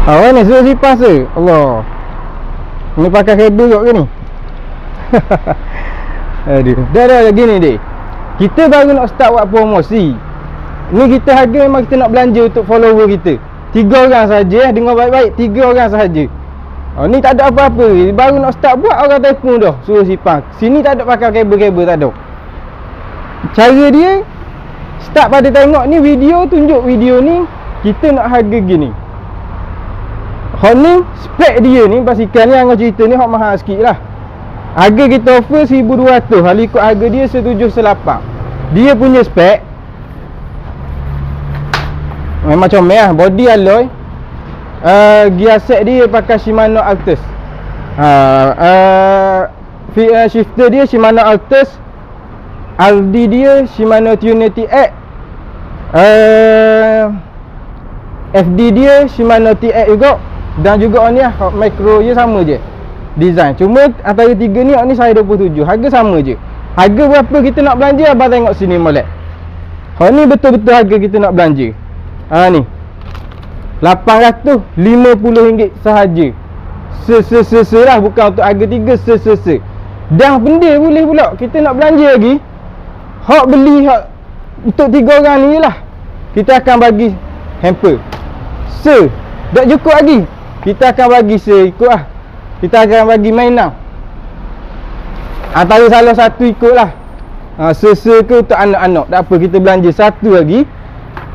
Awak ni suruh sipas ke? Allah. Ni pakai kabel kot ke ni? Aduh. Dah gini dek. Kita baru nak start buat promosi. Ni kita harga memang kita nak belanja untuk follower kita. 3 orang saja, dengar baik-baik, 3 orang sahaja. Ni tak ada apa-apa. Baru nak start buat orang telefon dah suruh sipas. Sini tak ada pakai kabel-kabel, tak ada. Cara dia start pada tengok ni video, tunjuk video ni, kita nak harga gini. Hak ni spek dia ni basikal ni hang cerita ni hak mahal sikit lah. Harga kita offer 1200. Hal ikut harga dia 718. Dia punya spek memang comel lah. Body alloy, gear set dia pakai Shimano Altus. Shifter dia Shimano Altus. RD dia Shimano Tunity X. FD dia Shimano TX juga. Dan juga ni lah, micro je sama je design. Cuma antara 3 ni saya 27. Harga sama je. Harga berapa kita nak belanja, abang tengok sini molek. Ni betul-betul harga kita nak belanja. Ni RM850 sahaja. Se lah, bukan untuk harga 3, se. Dah benda boleh pula kita nak belanja lagi. Hak beli hak untuk 3 orang ni lah, kita akan bagi hamper. Tak cukup lagi, kita akan bagi ikut lah. Kita akan bagi mainan. Antara salah satu ikut lah. Se ke untuk anak-anak. Tak apa, kita belanja satu lagi.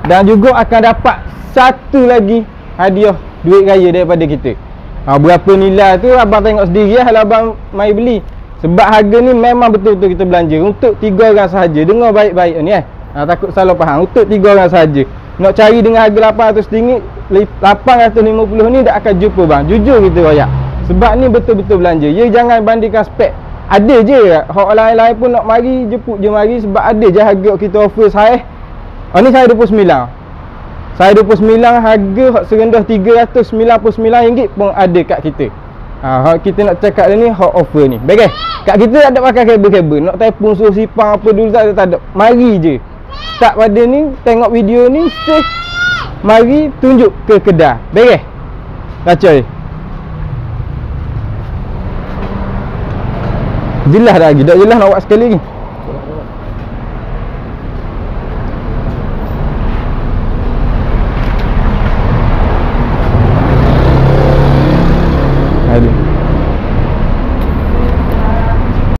Dan juga akan dapat satu lagi hadiah duit raya daripada kita. Berapa nilai tu abang tengok sendiri lah kalau abang mai beli. Sebab harga ni memang betul-betul kita belanja untuk 3 orang sahaja. Dengar baik-baik ni takut salah faham. Untuk 3 orang sahaja. Nak cari dengan harga RM800, RM850 ni tak akan jumpa bang. Jujur kita royak. Sebab ni betul-betul belanja. Ya, jangan bandingkan spek. Ada je hak lain-lain pun nak mari, jemput je mari. Sebab ada je harga kita offer saya. Ni saya 29. Saya 29, harga hak serendah RM399 pun ada kat kita. Hak kita nak cakap ni hak offer ni. Baik. Kat kita tak ada pakai kabel-kabel. Nak telefon suruh sipang apa dulu tak ada. Mari je. Start pada ni, tengok video ni, save. Mari tunjuk ke kedai. Baik. Kacau. Jelas dah lagi. Tak jelas nak buat sekali lagi.